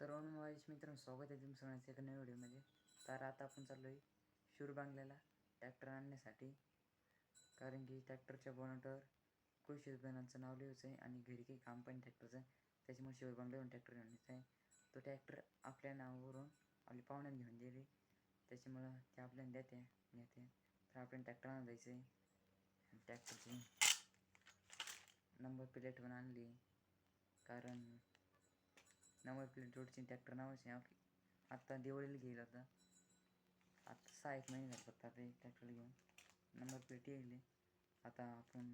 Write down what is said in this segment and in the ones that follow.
तर मित्रांनो, स्वागत आहे तुमचं सगळ्यांचं एका नव्या व्हिडिओमध्ये. तर आता आपण चाललो आहे शूरबांगल्याला ट्रॅक्टर आणण्यासाठी, कारण की ट्रॅक्टरच्या बोनटवर कृषी उत्पादनांचं नाव लिहायचं आहे आणि घरी काही काम पण ट्रॅक्टरचं, त्याच्यामुळे शूरबांगल्यावरून ट्रॅक्टर घेऊन यायचं आहे. तो ट्रॅक्टर आपल्या नावावरून आपल्या पाहुण्याने घेऊन दिली, त्याच्यामुळं ते आपल्याला नेते. तर आपण ट्रॅक्टर आणून जायचं आहे. ट्रॅक्टरची नंबर प्लेट पण आणली, कारण नंबर प्लेट जोडची ट्रॅक्टर नावाची आता दिवाळीला घेईल. आता 6-1 महिने झाले फक्त आता ट्रॅक्टर घेऊन. नंबर प्लेट येईल. आता आपण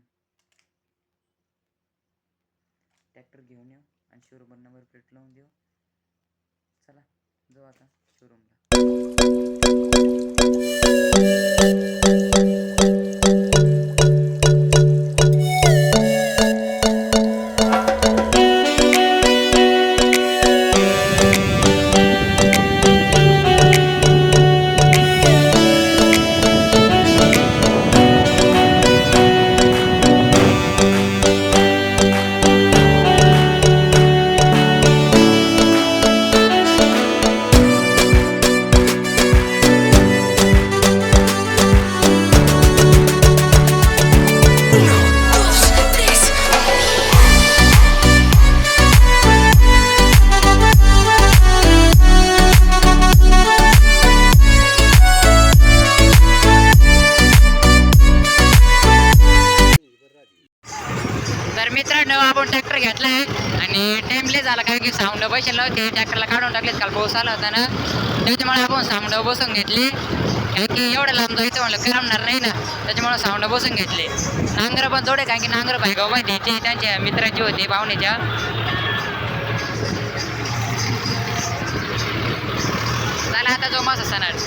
ट्रॅक्टर घेऊन येऊ आणि शोरूमवर नंबर प्लेट लावून देऊ. चला जाऊ आता शोरूमला. तर मित्रांनो, आपण ट्रॅक्टर घेतलाय आणि टेम्पले झाला काय की साऊंड बसले होते, ट्रॅक्टरला काढून टाकले. काल पाऊस आला होता ना, त्याच्यामुळे आपण साऊंड बसून घेतली. कारण की एवढं लांब जायचं म्हणलं करमणार नाही ना, त्याच्यामुळे साऊंड बसून घेतले. नांगर पण जोडे, कारण की नांगर भाईगाव माहिती ते त्यांच्या मित्राची होती, पाहुण्याच्या. झाला आता जो मासा सणाल.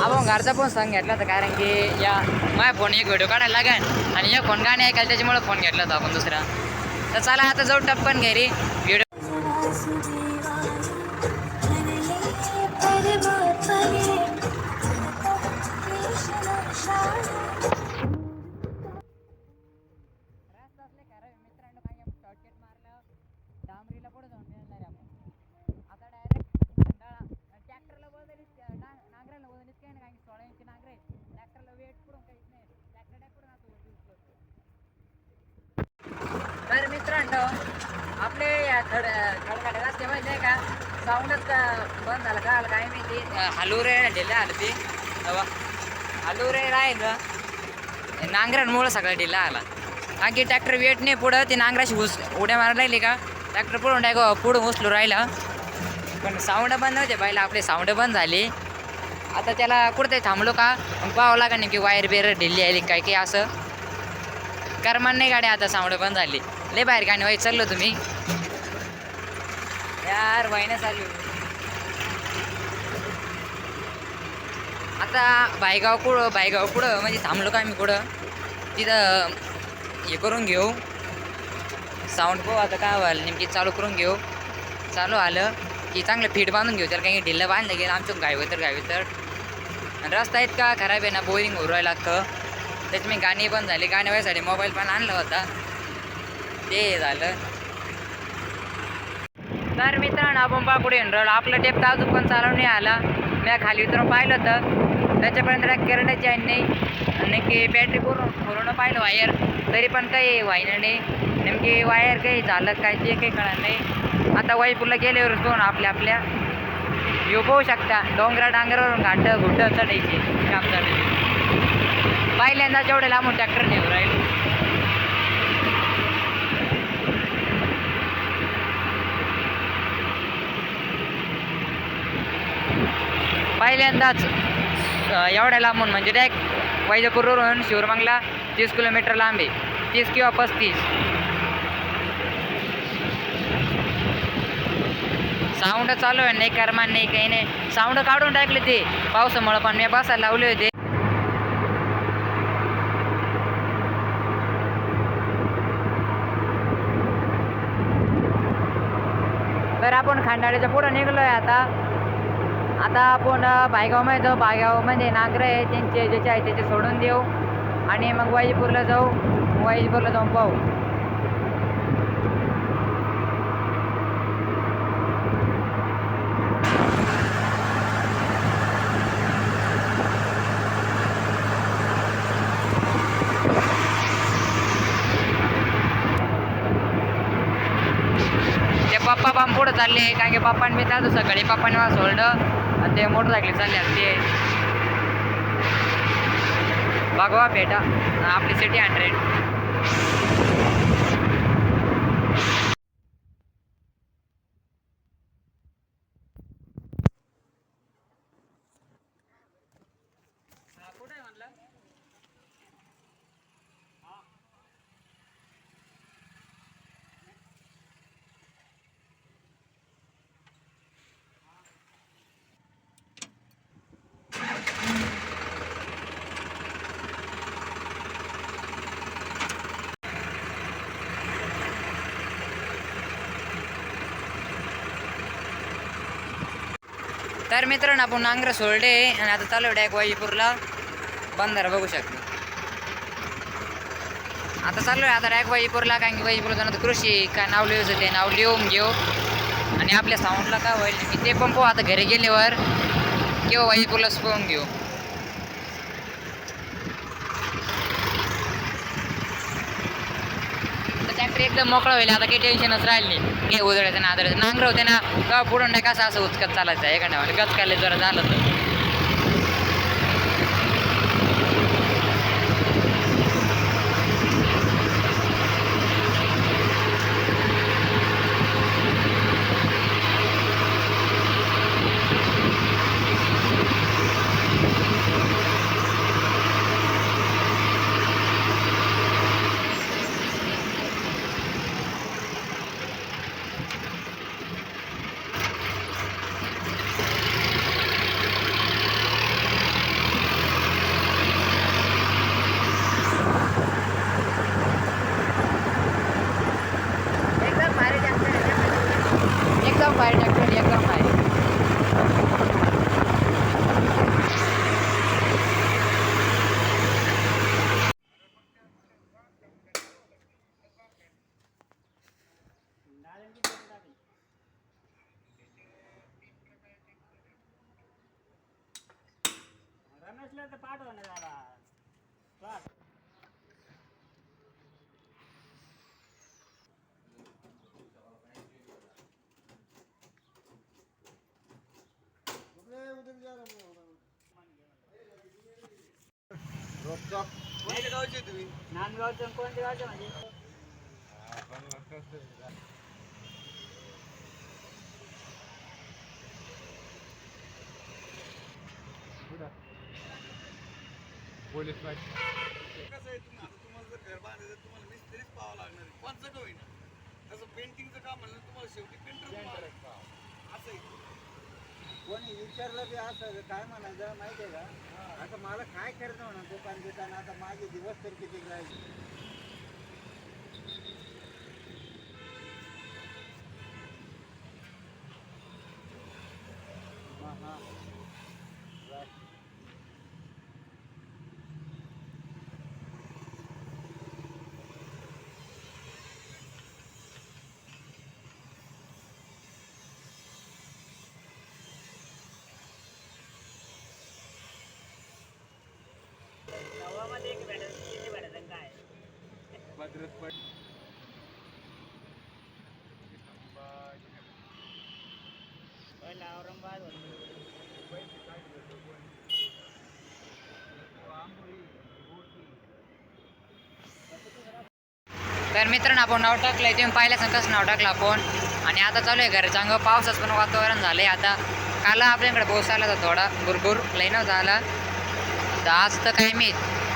आपण घरचा पण सांग घेतला होता, कारण की या माझ्या फोन एक व्हिडिओ काढायला लागेल आणि या फोन गाणे ऐकायला, त्याच्यामुळे फोन घेतला होता आपण दुसरा. तर चला आता जाऊ टप्पन घरी व्हिडिओ. मित्रांनो, काय शॉर्टकट मारलं डांबरीला पुढे जाऊन मिळणार आहे आपण. आता डायरेक्ट ट्रॅक्टरला बदलीच नांगराला बदलीच काही नाही, 16 इंची नांगर आहे. ट्रॅक्टरला वेट पुढून काहीच नाही, ट्रॅक्टर पुढून आता वरती उचलतो. तर मित्रांनो, आपले खडखड रस्त्यामध्ये नाही का साऊंडच बंद झालं का काय माहिती. हलुरे ढिला आलं ते हलुरे राहिलं नांगरांमुळं सगळा ढिला आला. आणखी ट्रॅक्टर वेट नाही पुढं, ते नांगराशी उड्या मारायला लागली का ट्रॅक्टर पुढून उचलू राहिला. पण साऊंड बंद नव्हते पाहिलं, आपले साऊंड बंद झाले. आता त्याला कुठंतरी थांबलो का मग पाहावं लागेल नाही की वायर बेर ढिल्ली आली काय की असं करमान नाही. गाडी आता साऊंड बंद झाली. लय बाहेर गाणी वाईट चाललो तुम्ही यार, वाईनं चालू. आता भाईगाव पुढं म्हणजे थांबलो का आम्ही पुढं, तिथं हे करून घेऊ साऊंड पाहू आता काय व्हायला नेमकी. चालू करून घेऊ, चालू आलं की चांगलं फीट बांधून घेऊ त्याला, काही ढिल्लं बांधलं गेलं आमचं गावी तर. रस्ता इतका खराब आहे ना, बोरिंग होऊ राहिला लागतं. त्यात मी गाणी पण झाली, गाणी व्हायसाठी मोबाईल पण आणला होता, ते झालं. तर मित्रांनो, आपण पुढे येऊन आपलं टेप तर अजून पण चालवून नाही आला. मी खाली उतरून पाहिलं होतं, त्याच्यापर्यंत करंटची आहे नाही की बॅटरी पूर्ण पाहिलं वायर, तरी पण काही व्हायनं नाही. नेमकी वायर काही झालं काय ते काही कळणार नाही. आता वाईपूरला गेल्यावर दोन आपल्या येऊ पाहू शकता, डांगरावरून घुट्ट चढायची काम चालू. पहिल्यांदा जेवढे लांबून ट्रॅक्टर नेऊ राहील. पहिल्यांदाच एवढ्या लांबून, म्हणजे डायरेक्ट वैजापूरवरून शिवरमंगला 30 किलोमीटर लांब आहे, 30 किंवा 35. साऊंड चालू आहे, नाही करमान नाही काही नाही. साऊंड काढून टाकले ते पावसामुळं, पण मी बसायला लावले होते. तर आपण खांडाळ्याच्या पुढं निघलोय आता. आता आपण भायगावमध्ये जाऊ. भायगावमध्ये नांगर आहे त्यांचे ज्याचे आहे त्याचे सोडून देऊ आणि मग वाईपूरला जाऊ. वाईपूरला जाऊन पाहू. ते पप्पा पण पुढं चालले कारण की पप्पाने मी चालतो सकाळी. पप्पाने मला सोडलं आणि ते मोटरसायकल चालले ते भगवा पेटा आपली सिटी 100. कुठे म्हणलं तर मित्रांनो आपण नांगर सोडले आणि आता चालू डायरेक्ट वाईपूरला. बंधारा बघू शकतो. आता चालू आहे आता डायरेक्ट वाईपूरला कारण की वाईपूरला जाणं कृषी काय नाव लिहायचं ते नाव लिहून घेऊ आणि आपल्या साऊंडला काय होईल मी ते पण पाहू आता घरी गेल्यावर किंवा वाईपूरलाच पाहून घेऊ. ट्रॅक्टर एकदम मोकळा होईल आता काही टेन्शनच राहिलं नाही. काही उजळायचं ना आदळायचं नांगर होते ना का पुढून नाही कसं असं उचकत चालायचं एखाद्या गचकायला जरा झालं तर. एकदम भारी ट्रॅक्टर एकदम भारी. रमेशला तर पाठव ना जरा. नांदगावचं कोणत्या गावचं म्हणजे पोलीस कसं आहे तुम्हाला जर घर बांधायचं तुम्हाला मिस्त्रीच पाहावं लागणार आहे. कोणचं का होईना तसं पेंटिंगचं काम म्हणलं तुम्हाला शेवटी पेंटर असं आहे. कोणी विचारलं बी असं काय म्हणायचं माहिती आहे का? आता मला काय करायचं म्हणा दुकान देताना आता माझे दिवस तर किती राहिले. हां गावामध्ये एक भेटायचं किती भेटायचं काय भद्रत पण पहिला औरंगाबाद तर मित्रांनो आपण नाव टाकलंय तुम्ही पाहिल्याचं कसं नाव टाकलं आपण. आणि आता चालू आहे घरचं अंग पावसाचं पण वातावरण झालं आहे. आता काल आपल्याकडे पाऊस आला होता थोडा भरपूर लई नव्हता आला. तर आज तर काय मी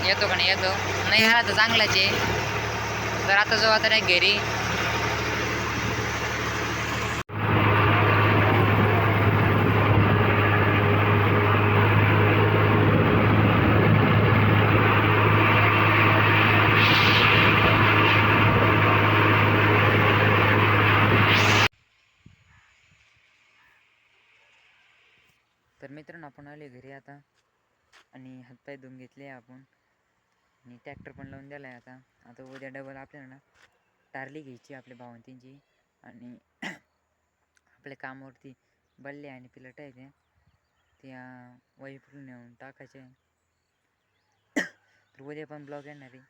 येतो का नाही येतो नाही आला तर चांगलाच आहे. तर आता जाऊ आता नाही घरी. तर मित्रांनो आपण आले घरी आता आणि हातपाय धुवून घेतले आपण आणि ट्रॅक्टर पण लावून दिला आहे आता उद्या डबल आपल्याला ना टारली घ्यायची आपल्या भावंतींची आणि आपल्या कामावरती बल्ले आणि पिलट आहे त्या वाईफरून नेऊन टाकायचे. तर उद्या पण ब्लॉग येणार आहे.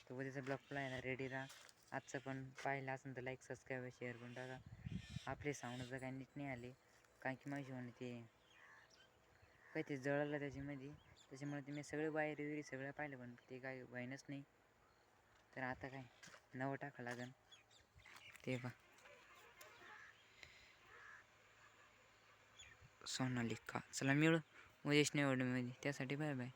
तर उद्याचा ब्लॉग पण येणार रेडी राहा. आजचं पण पाहिलं असेल तर लाईक सबस्क्राईब शेअर करून टाका. आपले साऊंडचं काही नीट नाही आले कारण की माझी म्हणे ते काही ते जळलं त्याच्यामुळे ते मी सगळे वायर वगैरे सगळं पाहिलं पण ते काय व्हायनच नाही. तर आता काय नवं टाका लागेल ते पहा सोनालिका. चला मिळू उद्याच निवडमध्ये त्यासाठी बाय बाय.